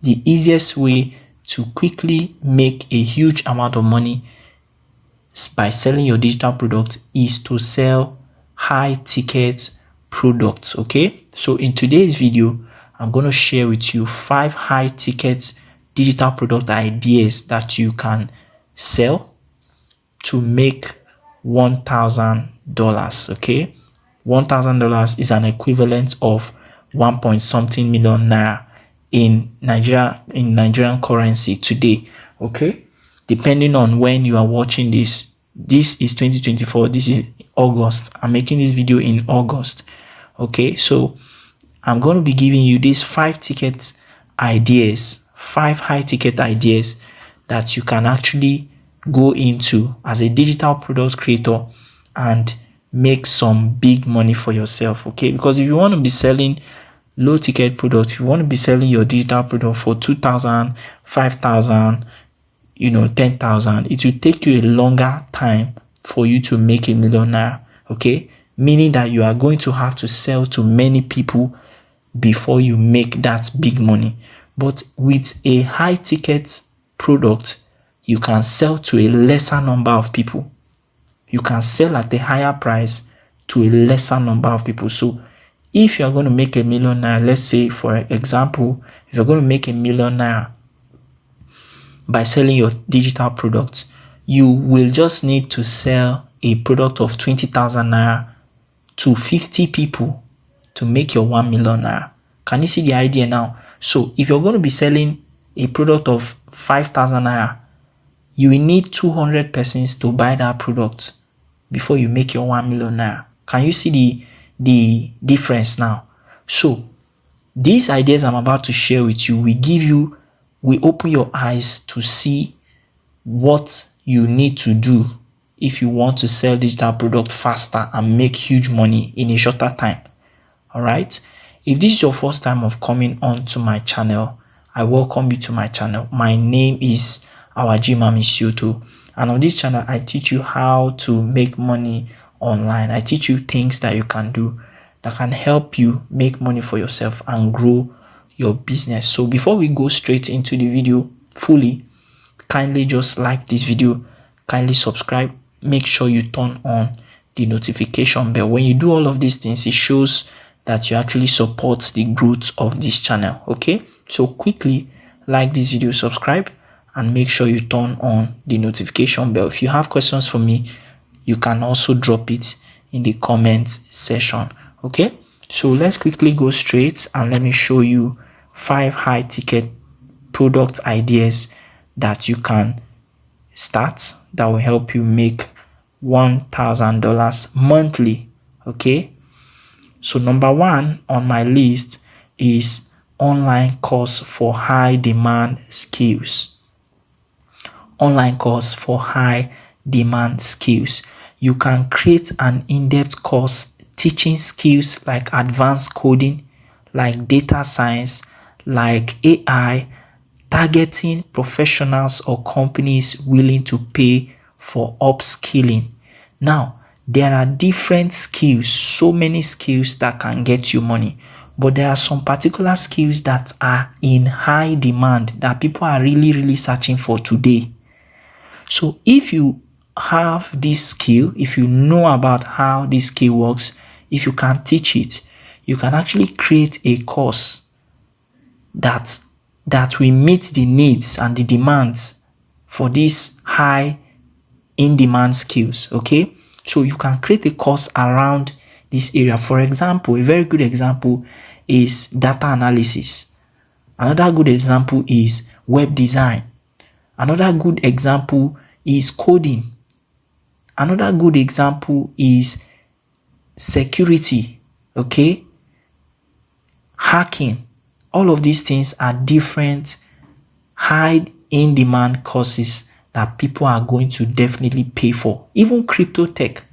the easiest way to quickly make a huge amount of money by selling your digital product is to sell high ticket products. Okay, so in today's video, I'm going to share with you 5 high ticket digital product ideas that you can sell to make $1,000. Okay, $1,000 is an equivalent of 1 point something million naira in Nigerian currency today. Okay, depending on when you are watching this. This is 2024. This is August. I'm making this video in August. Okay, so I'm going to be giving you these 5 ticket ideas, 5 high ticket ideas that you can actually go into as a digital product creator and make some big money for yourself. Okay, because if you want to be selling low ticket products, if you want to be selling your digital product for 2,000, 5,000, 10,000, it will take you a longer time for you to make $1 million. Okay, meaning that you are going to have to sell to many people before you make that big money. But with a high ticket product, you can sell to a lesser number of people. You can sell at a higher price to a lesser number of people. So if you're going to make $1 million, let's say for example, if you're going to make $1 million by selling your digital products, you will just need to sell a product of 20,000 naira to 50 people to make your 1 million naira. Can you see the idea now? So if you're going to be selling a product of 5,000 naira, you will need 200 persons to buy that product before you make your 1 million naira. Can you see the difference now? So these ideas I'm about to share with you will open your eyes to see what you need to do if you want to sell digital product faster and make huge money in a shorter time. All right. If this is your first time of coming onto my channel, I welcome you to my channel. My name is Awajiimam Isioto, and on this channel, I teach you how to make money online. I teach you things that you can do that can help you make money for yourself and grow your business. So before we go straight into the video fully, kindly just like this video, kindly subscribe, make sure you turn on the notification bell. When you do all of these things, it shows that you actually support the growth of this channel. Okay, so quickly like this video, subscribe, and make sure you turn on the notification bell. If you have questions for me, you can also drop it in the comment section. Okay, so let's quickly go straight and let me show you 5 high ticket product ideas that you can start that will help you make $1,000 monthly. Okay, so number 1 on my list is online course for high demand skills. Online course for high demand skills. You can create an in-depth course teaching skills like advanced coding, like data science, like AI, targeting professionals or companies willing to pay for upskilling. Now, there are different skills, so many skills that can get you money, but there are some particular skills that are in high demand that people are really searching for today. So if you have this skill, if you know about how this skill works, if you can teach it, you can actually create a course that will meet the needs and the demands for these high in-demand skills. Okay, so you can create a course around this area. For example, a very good example is data analysis. Another good example is web design. Another good example is coding. Another good example is security. Okay, hacking. All of these things are different high in-demand courses that people are going to definitely pay for. Even crypto tech.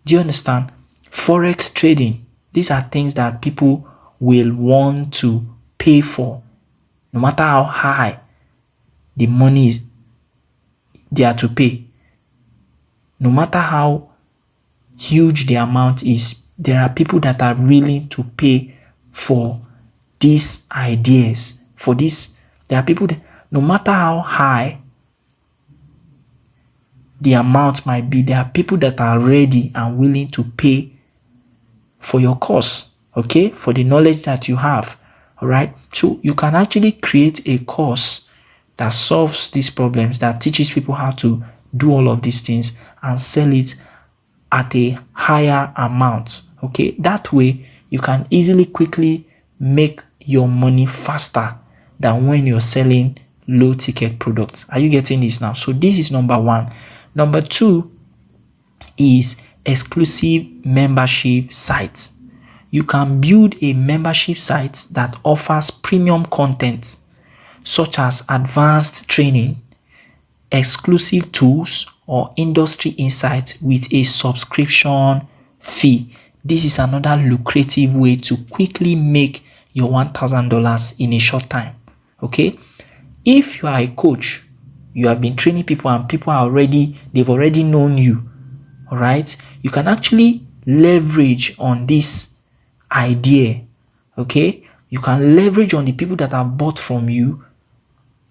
Do you understand? Forex trading. These are things that people will want to pay for, no matter how high the money is they are to pay. No matter how huge the amount is, there are people that are willing to pay for these ideas, for this. There are people that no matter how high the amount might be, there are people that are ready and willing to pay for your course, okay, for the knowledge that you have. All right, so you can actually create a course that solves these problems, that teaches people how to do all of these things and sell it at a higher amount. Okay, that way you can easily, quickly make your money faster than when you're selling low ticket products. Are you getting this now? So this is number one. Number two is exclusive membership sites. You can build a membership site that offers premium content such as advanced training, exclusive tools, or industry insight with a subscription fee. This is another lucrative way to quickly make your $1,000 in a short time. Okay, if you are a coach, you have been training people and people are they've already known you. All right, you can actually leverage on this idea. Okay, you can leverage on the people that have bought from you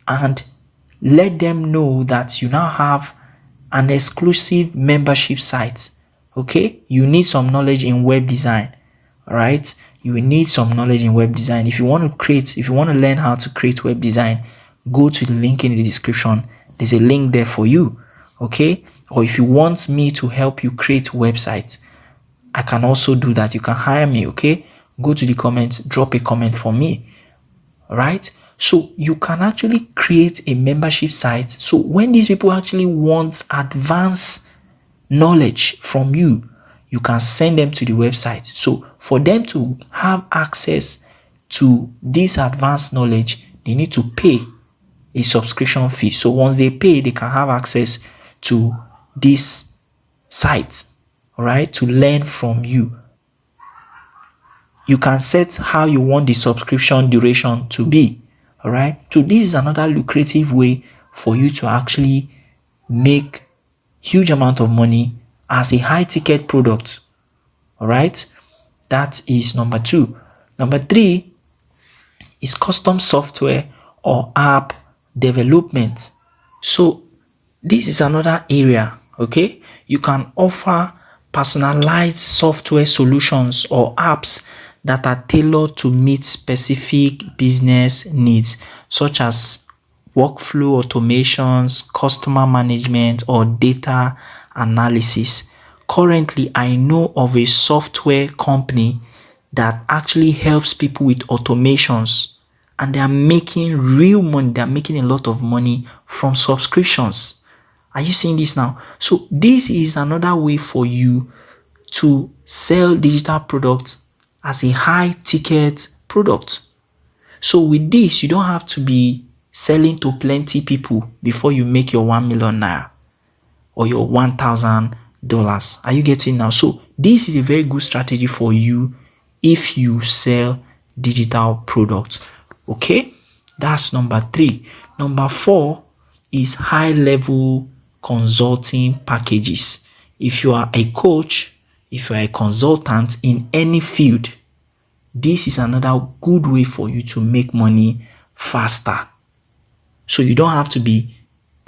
and let them know that you now have an exclusive membership site. Okay, you need some knowledge in web design. All right, you will need some knowledge in web design. If you want to learn how to create web design, go to the link in the description. There's a link there for you. Okay, or if you want me to help you create websites, I can also do that. You can hire me. Okay, go to the comments, drop a comment for me. All right, so you can actually create a membership site. So when these people actually want advanced knowledge from you, you can send them to the website. So for them to have access to this advanced knowledge, they need to pay a subscription fee. So once they pay, they can have access to this site, all right, to learn from you. You can set how you want the subscription duration to be. All right, so this is another lucrative way for you to actually make huge amount of money as a high ticket product. All right, that is number two. Number three is custom software or app development. So this is another area. Okay, you can offer personalized software solutions or apps that are tailored to meet specific business needs, such as workflow automations, customer management, or data analysis. Currently, I know of a software company that actually helps people with automations, and they are making real money. They are making a lot of money from subscriptions. Are you seeing this now? So this is another way for you to sell digital products as a high ticket product. So with this, you don't have to be selling to plenty people before you make your 1 million naira or your $1,000. Are you getting now? So this is a very good strategy for you if you sell digital products. Okay, that's number three. Number four is high level consulting packages. If you are a coach, if you are a consultant in any field, this is another good way for you to make money faster. So you don't have to be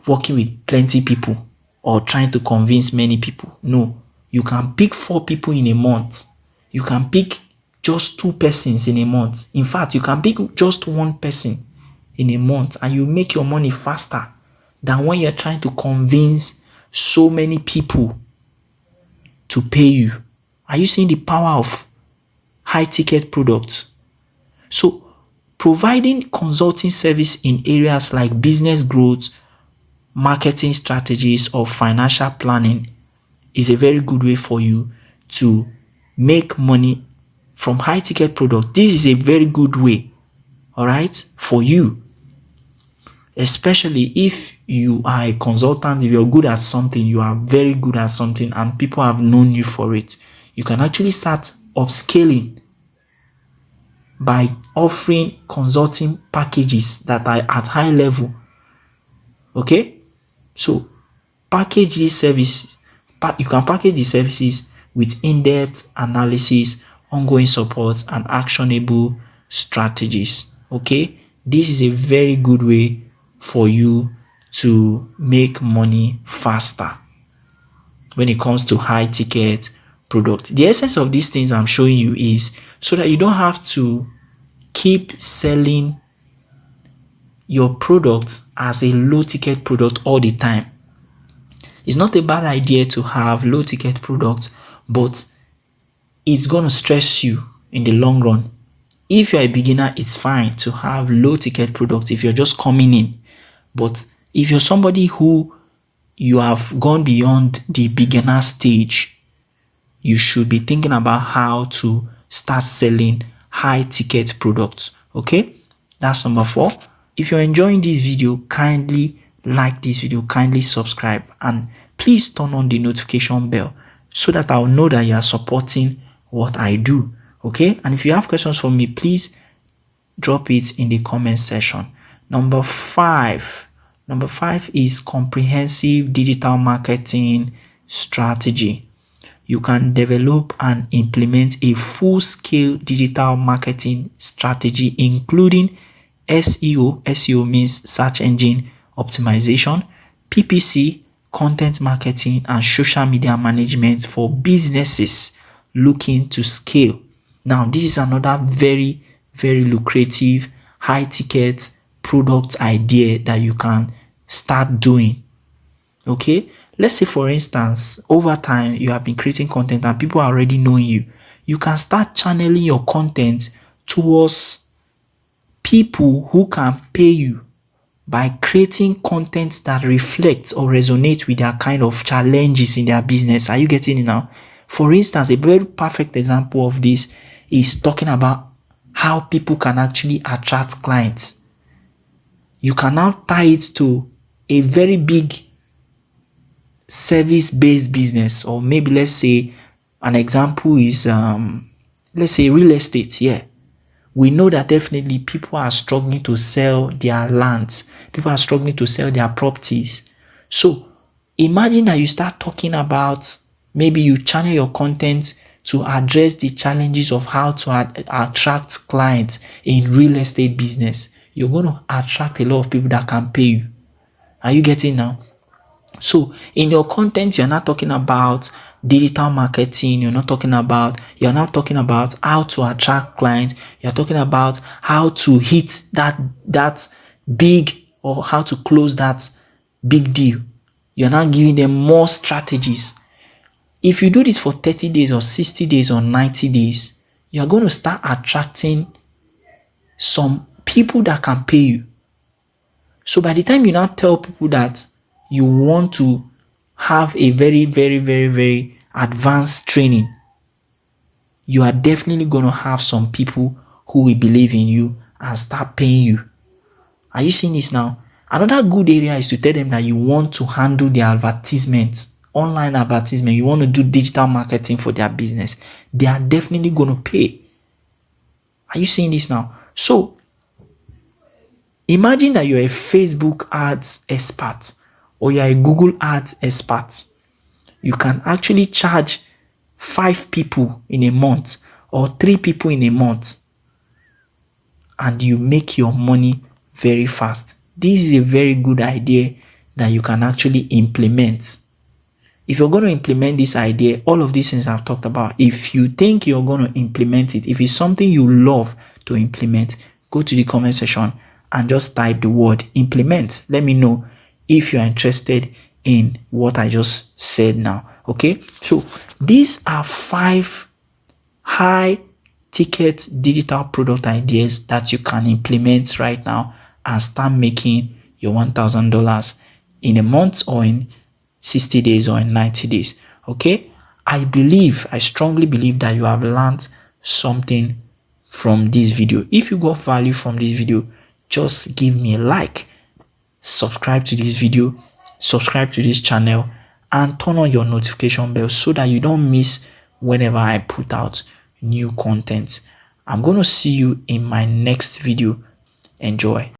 working with plenty people or trying to convince many people. No, you can pick 4 people in a month. You can pick just 2 persons in a month. In fact, you can pick just 1 person in a month and you make your money faster than when you're trying to convince so many people to pay you. Are you seeing the power of high ticket products? So providing consulting service in areas like business growth, marketing strategies, or financial planning is a very good way for you to make money from high ticket products. This is a very good way, all right, for you, especially if you are a consultant. If you're good at something, you are very good at something and people have known you for it, you can actually start upscaling by offering consulting packages that are at high level. Okay, so package these services. You can package the services with in-depth analysis, ongoing support, and actionable strategies. Okay, This is a very good way for you to make money faster when it comes to high ticket product. The essence of these things I'm showing you is so that you don't have to keep selling your product as a low ticket product all the time. It's not a bad idea to have low ticket products, but it's going to stress you in the long run. If you're a beginner, it's fine to have low ticket products if you're just coming in. But if you're somebody who you have gone beyond the beginner stage, you should be thinking about how to start selling high ticket products. Okay, that's number 4. If you're enjoying this video, kindly like this video, kindly subscribe, and please turn on the notification bell so that I'll know that you are supporting what I do. Okay, and if you have questions for me, please drop it in the comment section. Number 5 is comprehensive digital marketing strategy. You can develop and implement a full-scale digital marketing strategy, including SEO. SEO means search engine optimization, PPC, content marketing, and social media management for businesses looking to scale. Now, this is another very, very lucrative, high-ticket product idea that you can start doing. Okay, let's say for instance, over time you have been creating content and people are already knowing you. You can start channeling your content towards people who can pay you by creating content that reflects or resonates with their kind of challenges in their business. Are you getting it now? For instance, a very perfect example of this is talking about how people can actually attract clients. You can now tie it to a very big service-based business, or maybe let's say an example is let's say real estate. Yeah, we know that definitely people are struggling to sell their lands, people are struggling to sell their properties. So imagine that you start talking about, maybe you channel your content to address the challenges of how to attract clients in real estate business. You're going to attract a lot of people that can pay you. Are you getting now? So in your content, you're not talking about digital marketing. You're not talking about how to attract clients. You're talking about how to hit that big, or how to close that big deal. You're not giving them more strategies. If you do this for 30 days or 60 days or 90 days, you're going to start attracting some people that can pay you. So by the time you now tell people that you want to have a very, very, very, very advanced training, you are definitely going to have some people who will believe in you and start paying you. Are you seeing this now? Another good area is to tell them that you want to handle their advertisements, online advertisement. You want to do digital marketing for their business. They are definitely going to pay. Are you seeing this now? So imagine that you're a Facebook ads expert, or you're a Google ads expert. You can actually charge 5 people in a month or 3 people in a month, and you make your money very fast. This is a very good idea that you can actually implement. If you're going to implement this idea, all of these things I've talked about, if you think you're going to implement it, if it's something you love to implement, go to the comment section and just type the word implement. Let me know if you're interested in what I just said now. Okay, so these are 5 high ticket digital product ideas that you can implement right now and start making your $1,000 in a month, or in 60 days, or in 90 days. Okay, I strongly believe that you have learned something from this video. If you got value from this video, just give me a like, subscribe to this video, subscribe to this channel, and turn on your notification bell so that you don't miss whenever I put out new content. I'm going to see you in my next video. Enjoy.